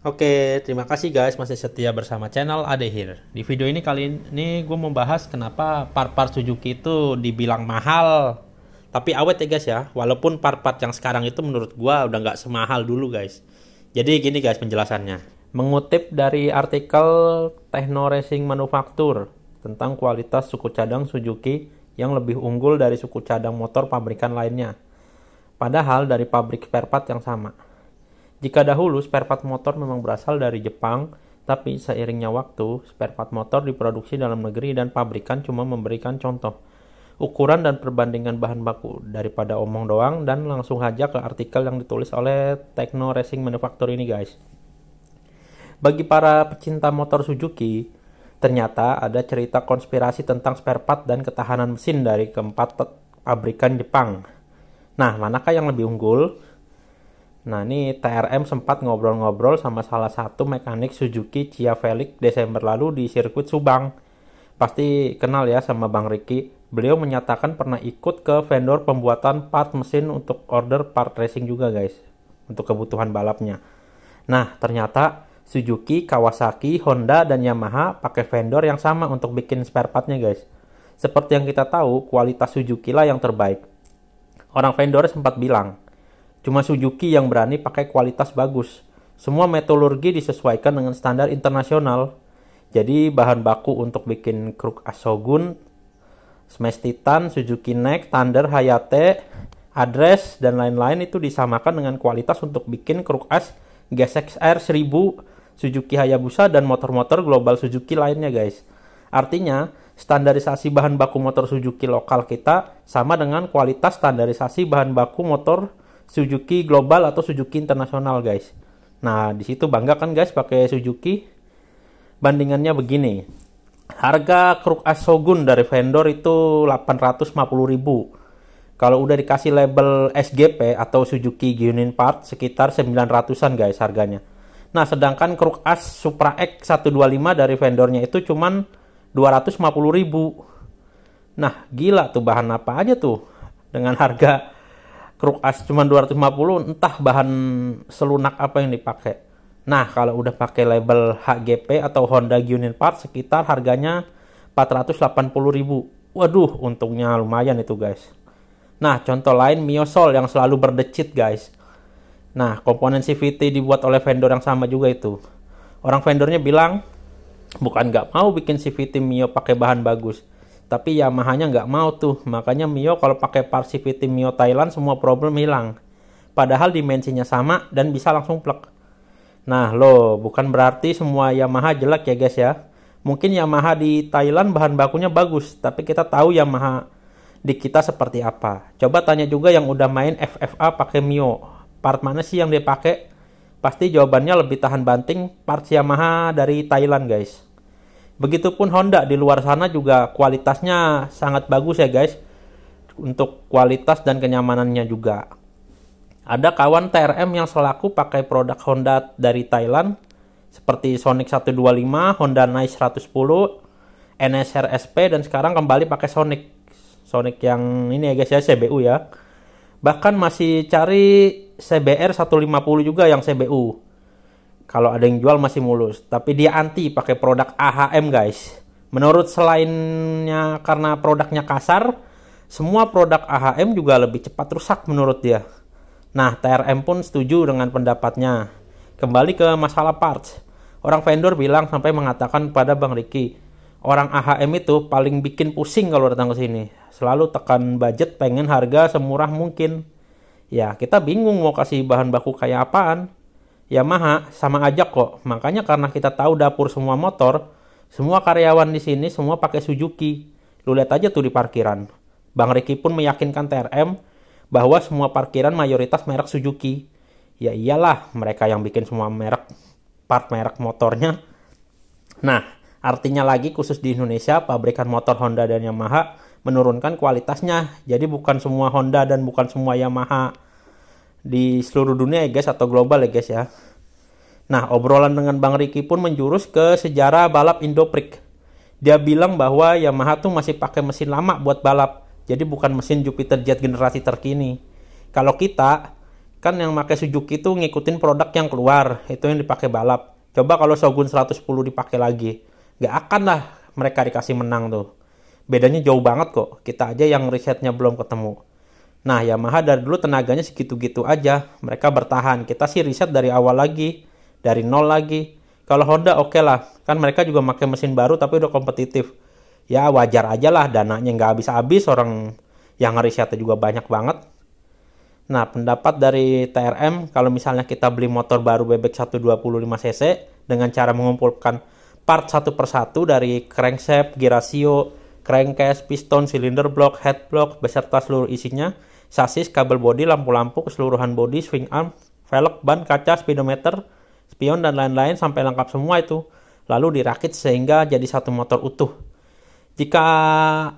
Oke, terima kasih guys masih setia bersama channel Ade Here. Di video ini kali ini gue mau bahas kenapa part-part Suzuki itu dibilang mahal. Tapi awet ya guys ya, walaupun part-part yang sekarang itu menurut gue udah nggak semahal dulu guys. Jadi gini guys penjelasannya. Mengutip dari artikel Techno Racing Manufacture tentang kualitas suku cadang Suzuki yang lebih unggul dari suku cadang motor pabrikan lainnya. Padahal dari pabrik spare part yang sama. Jika dahulu spare part motor memang berasal dari Jepang, tapi seiringnya waktu, spare part motor diproduksi dalam negeri dan pabrikan cuma memberikan contoh, ukuran dan perbandingan bahan baku daripada omong doang dan langsung aja ke artikel yang ditulis oleh Techno Racing Manufacture ini guys. Bagi para pecinta motor Suzuki, ternyata ada cerita konspirasi tentang spare part dan ketahanan mesin dari keempat pabrikan Jepang. Nah, manakah yang lebih unggul? Nah, ini TRM sempat ngobrol-ngobrol sama salah satu mekanik Suzuki Chia Felix Desember lalu di sirkuit Subang. Pasti kenal ya sama Bang Ricky. Beliau menyatakan pernah ikut ke vendor pembuatan part mesin untuk order part racing juga guys. Untuk kebutuhan balapnya. Nah, ternyata Suzuki, Kawasaki, Honda, dan Yamaha pakai vendor yang sama untuk bikin spare partnya guys. Seperti yang kita tahu, kualitas Suzuki lah yang terbaik. Orang vendor sempat bilang, cuma Suzuki yang berani pakai kualitas bagus. Semua metodologi disesuaikan dengan standar internasional. Jadi bahan baku untuk bikin Kruk Shogun, Smash Titan, Suzuki Next, Thunder, Hayate, Address, dan lain-lain itu disamakan dengan kualitas untuk bikin Kruk As, GSX-R 1000, Suzuki Hayabusa, dan motor-motor global Suzuki lainnya guys. Artinya, standarisasi bahan baku motor Suzuki lokal kita sama dengan kualitas standarisasi bahan baku motor Suzuki global atau Suzuki internasional guys. Nah, di situ bangga kan guys pakai Suzuki. Bandingannya begini. Harga Kruk As Shogun dari vendor itu 850.000. Kalau udah dikasih label SGP atau Suzuki Genuine Part sekitar 900-an guys harganya. Nah, sedangkan Kruk As Supra X 125 dari vendornya itu cuman 250.000. Nah, gila tuh bahan apa aja tuh dengan harga Kruk As cuma 250, entah bahan selunak apa yang dipakai. Nah, kalau udah pakai label HGP atau Honda Genuine Part sekitar harganya 480.000. Waduh, untungnya lumayan itu guys. Nah, contoh lain Mio Soul yang selalu berdecit guys. Nah, komponen CVT dibuat oleh vendor yang sama juga itu. Orang vendornya bilang, bukan nggak mau bikin CVT Mio pakai bahan bagus. Tapi Yamaha-nya nggak mau tuh, makanya Mio kalau pakai part CVT Mio Thailand semua problem hilang. Padahal dimensinya sama dan bisa langsung plug. Nah loh, bukan berarti semua Yamaha jelek ya guys ya. Mungkin Yamaha di Thailand bahan bakunya bagus, tapi kita tahu Yamaha di kita seperti apa. Coba tanya juga yang udah main FFA pakai Mio. Part mana sih yang dia pakai? Pasti jawabannya lebih tahan banting part Yamaha dari Thailand guys. Begitupun Honda di luar sana juga kualitasnya sangat bagus ya guys. Untuk kualitas dan kenyamanannya juga. Ada kawan TRM yang selaku pakai produk Honda dari Thailand. Seperti Sonic 125, Honda Nice 110, NSR SP, dan sekarang kembali pakai Sonic. Sonic yang ini ya guys ya, CBU ya. Bahkan masih cari CBR 150 juga yang CBU. Kalau ada yang jual masih mulus. Tapi dia anti pakai produk AHM guys. Menurut selainnya karena produknya kasar, semua produk AHM juga lebih cepat rusak menurut dia. Nah, TRM pun setuju dengan pendapatnya. Kembali ke masalah parts. Orang vendor bilang sampai mengatakan pada Bang Ricky, orang AHM itu paling bikin pusing kalau datang ke sini. Selalu tekan budget, pengen harga semurah mungkin. Ya, kita bingung mau kasih bahan baku kayak apaan. Yamaha sama aja kok. Makanya karena kita tahu dapur semua motor, semua karyawan di sini semua pakai Suzuki. Lu lihat aja tuh di parkiran. Bang Ricky pun meyakinkan TRM bahwa semua parkiran mayoritas merek Suzuki. Ya iyalah, mereka yang bikin semua part merek motornya. Nah, artinya lagi khusus di Indonesia, pabrikan motor Honda dan Yamaha menurunkan kualitasnya. Jadi bukan semua Honda dan bukan semua Yamaha di seluruh dunia ya guys, atau global ya guys ya. Nah, obrolan dengan Bang Ricky pun menjurus ke sejarah balap Indoprix. Dia bilang bahwa Yamaha tuh masih pakai mesin lama buat balap. Jadi bukan mesin Jupiter Jet generasi terkini. Kalau kita Kan yang pakai Suzuki itu ngikutin produk yang keluar, itu yang dipakai balap. Coba kalau Shogun 110 dipakai lagi, nggak akan lah mereka dikasih menang tuh. Bedanya jauh banget kok, kita aja yang risetnya belum ketemu. Nah, Yamaha dari dulu tenaganya segitu-gitu aja, mereka bertahan. Kita sih riset dari awal lagi, dari nol lagi. Kalau Honda oke lah, kan mereka juga pakai mesin baru tapi udah kompetitif. Ya wajar aja lah, dananya nggak habis-habis, orang yang ngerisetnya juga banyak banget. Nah, pendapat dari TRM, kalau misalnya kita beli motor baru bebek 125 cc dengan cara mengumpulkan part satu persatu dari crankshaft, gear ratio, crankcase, piston, cylinder block, head block, beserta seluruh isinya, sasis, kabel bodi, lampu-lampu, keseluruhan bodi, swing arm, velg, ban, kaca, speedometer, spion, dan lain-lain sampai lengkap semua itu. Lalu dirakit sehingga jadi satu motor utuh. Jika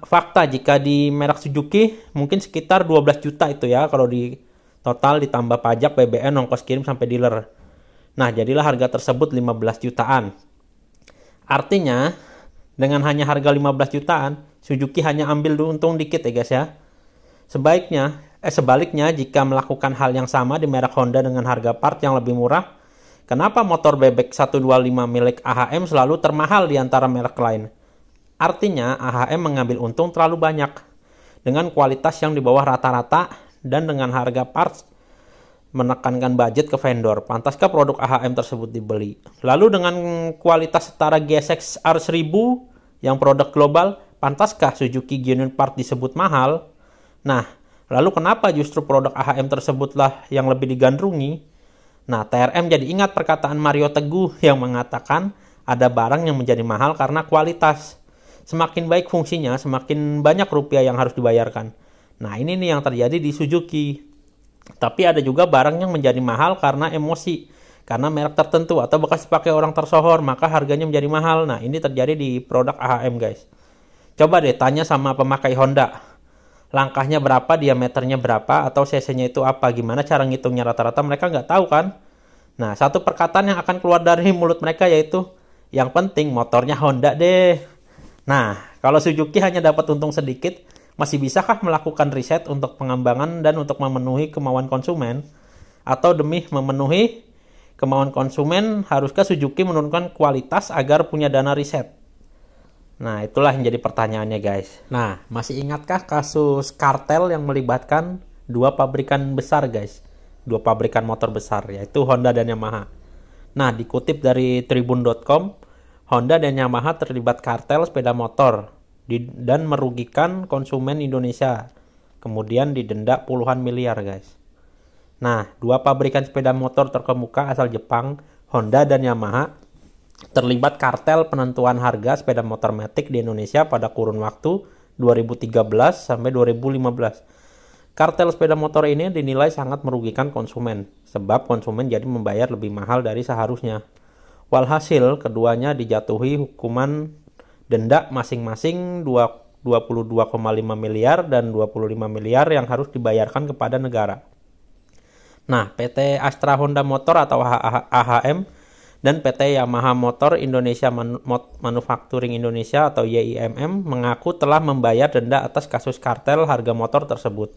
di merek Suzuki mungkin sekitar 12 juta itu ya kalau di total ditambah pajak, BBM, ongkos kirim sampai dealer. Nah, jadilah harga tersebut 15 jutaan. Artinya dengan hanya harga 15 jutaan, Suzuki hanya ambil untung dikit ya guys ya. Sebaliknya jika melakukan hal yang sama di merek Honda dengan harga part yang lebih murah, kenapa motor bebek 125 milik AHM selalu termahal di antara merek lain? Artinya AHM mengambil untung terlalu banyak dengan kualitas yang di bawah rata-rata dan dengan harga parts menekankan budget ke vendor. Pantaskah produk AHM tersebut dibeli? Lalu dengan kualitas setara GSX R1000 yang produk global, pantaskah Suzuki Genuine Part disebut mahal? Nah, lalu kenapa justru produk AHM tersebutlah yang lebih digandrungi? Nah, TRM jadi ingat perkataan Mario Teguh yang mengatakan ada barang yang menjadi mahal karena kualitas. Semakin baik fungsinya, semakin banyak rupiah yang harus dibayarkan. Nah, ini nih yang terjadi di Suzuki. Tapi ada juga barang yang menjadi mahal karena emosi. Karena merek tertentu atau bekas dipakai orang tersohor, maka harganya menjadi mahal. Nah, ini terjadi di produk AHM guys. Coba deh tanya sama pemakai Honda. Langkahnya berapa, diameternya berapa, atau cc-nya itu apa. Gimana cara ngitungnya rata-rata mereka nggak tahu kan. Nah, satu perkataan yang akan keluar dari mulut mereka yaitu, yang penting motornya Honda deh. Nah, kalau Suzuki hanya dapat untung sedikit, masih bisakah melakukan riset untuk pengembangan dan untuk memenuhi kemauan konsumen? Atau demi memenuhi kemauan konsumen, haruskah Suzuki menurunkan kualitas agar punya dana riset? Nah, itulah yang jadi pertanyaannya guys. Nah, masih ingatkah kasus kartel yang melibatkan dua pabrikan besar guys? Dua pabrikan motor besar, yaitu Honda dan Yamaha. Nah, dikutip dari tribun.com, Honda dan Yamaha terlibat kartel sepeda motor dan merugikan konsumen Indonesia. Kemudian didenda puluhan miliar guys. Nah, dua pabrikan sepeda motor terkemuka asal Jepang, Honda dan Yamaha, terlibat kartel penentuan harga sepeda motor matic di Indonesia pada kurun waktu 2013 sampai 2015. Kartel sepeda motor ini dinilai sangat merugikan konsumen, sebab konsumen jadi membayar lebih mahal dari seharusnya. Walhasil, keduanya dijatuhi hukuman denda masing-masing 22,5 miliar dan 25 miliar yang harus dibayarkan kepada negara. Nah, PT Astra Honda Motor atau AHM dan PT Yamaha Motor Indonesia Manufacturing Indonesia atau YIMM mengaku telah membayar denda atas kasus kartel harga motor tersebut.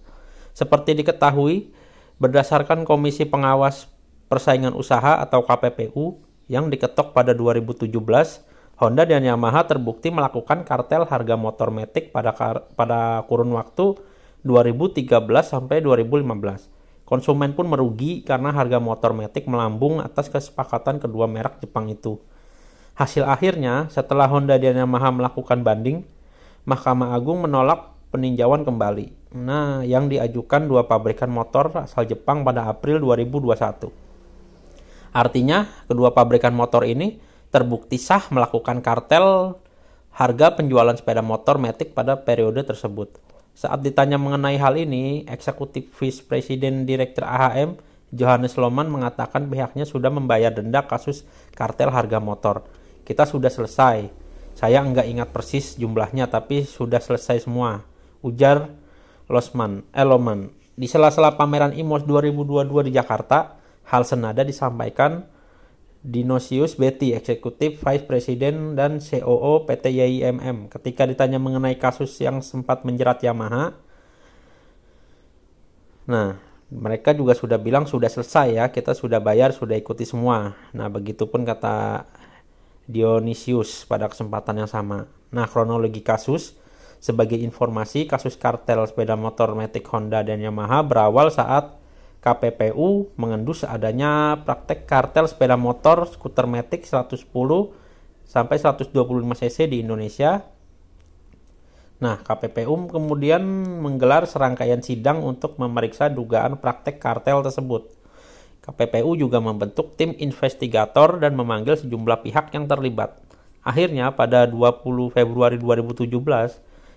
Seperti diketahui, berdasarkan Komisi Pengawas Persaingan Usaha atau KPPU, yang diketok pada 2017, Honda dan Yamaha terbukti melakukan kartel harga motor matic pada kurun waktu 2013 sampai 2015. Konsumen pun merugi karena harga motor matic melambung atas kesepakatan kedua merek Jepang itu. Hasil akhirnya, setelah Honda dan Yamaha melakukan banding, Mahkamah Agung menolak peninjauan kembali. Nah, yang diajukan dua pabrikan motor asal Jepang pada April 2021. Artinya, kedua pabrikan motor ini terbukti sah melakukan kartel harga penjualan sepeda motor matic pada periode tersebut. Saat ditanya mengenai hal ini, Eksekutif Vice President Direktur AHM, Johannes Lohmann, mengatakan pihaknya sudah membayar denda kasus kartel harga motor. Kita sudah selesai. Saya enggak ingat persis jumlahnya, tapi sudah selesai semua, ujar Lohmann. Di sela-sela pameran IMOS 2022 di Jakarta, hal senada disampaikan Dinosius Betty, Eksekutif Vice President dan COO PT YIMM, ketika ditanya mengenai kasus yang sempat menjerat Yamaha. Nah, Mereka juga sudah bilang sudah selesai ya, kita sudah bayar, sudah ikuti semua. Nah, begitupun kata Dionysius pada kesempatan yang sama. Nah, kronologi kasus, sebagai informasi, kasus kartel sepeda motor Matic Honda dan Yamaha berawal saat KPPU mengendus adanya praktek kartel sepeda motor skuter Matic 110 sampai 125 cc di Indonesia. Nah, KPPU kemudian menggelar serangkaian sidang untuk memeriksa dugaan praktek kartel tersebut. KPPU juga membentuk tim investigator dan memanggil sejumlah pihak yang terlibat. Akhirnya pada 20 Februari 2017,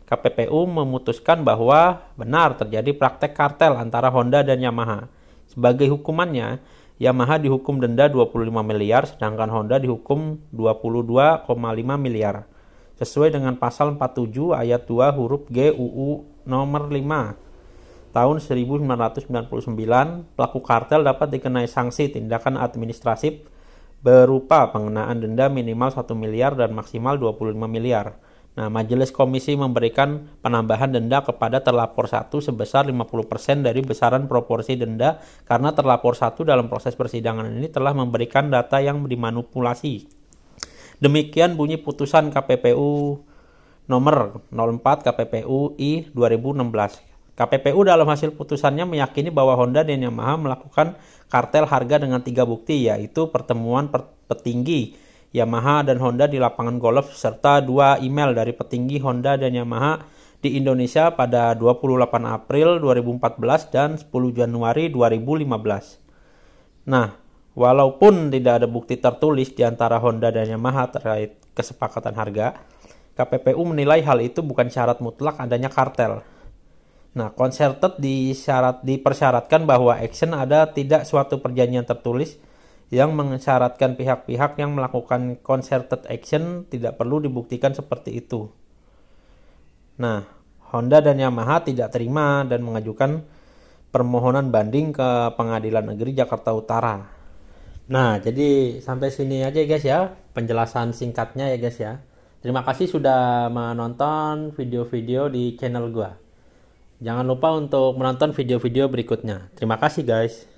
KPPU memutuskan bahwa benar terjadi praktek kartel antara Honda dan Yamaha. Sebagai hukumannya, Yamaha dihukum denda 25 miliar sedangkan Honda dihukum 22,5 miliar. Sesuai dengan pasal 47 ayat 2 huruf G UU nomor 5 tahun 1999, pelaku kartel dapat dikenai sanksi tindakan administratif berupa pengenaan denda minimal 1 miliar dan maksimal 25 miliar. Nah, majelis komisi memberikan penambahan denda kepada terlapor 1 sebesar 50% dari besaran proporsi denda karena terlapor 1 dalam proses persidangan ini telah memberikan data yang dimanipulasi. Demikian bunyi putusan KPPU nomor 04 KPPU I 2016. KPPU dalam hasil putusannya meyakini bahwa Honda dan Yamaha melakukan kartel harga dengan 3 bukti, yaitu pertemuan petinggi Yamaha dan Honda di lapangan golf serta 2 email dari petinggi Honda dan Yamaha di Indonesia pada 28 April 2014 dan 10 Januari 2015. Nah, walaupun tidak ada bukti tertulis di antara Honda dan Yamaha terkait kesepakatan harga, KPPU menilai hal itu bukan syarat mutlak adanya kartel. Nah, concerted dipersyaratkan bahwa action ada tidak suatu perjanjian tertulis yang mensyaratkan pihak-pihak yang melakukan concerted action tidak perlu dibuktikan seperti itu. Nah, Honda dan Yamaha tidak terima dan mengajukan permohonan banding ke Pengadilan Negeri Jakarta Utara. Nah, jadi sampai sini aja guys ya penjelasan singkatnya ya guys ya. Terima kasih sudah menonton video-video di channel gua. Jangan lupa untuk menonton video-video berikutnya. Terima kasih guys.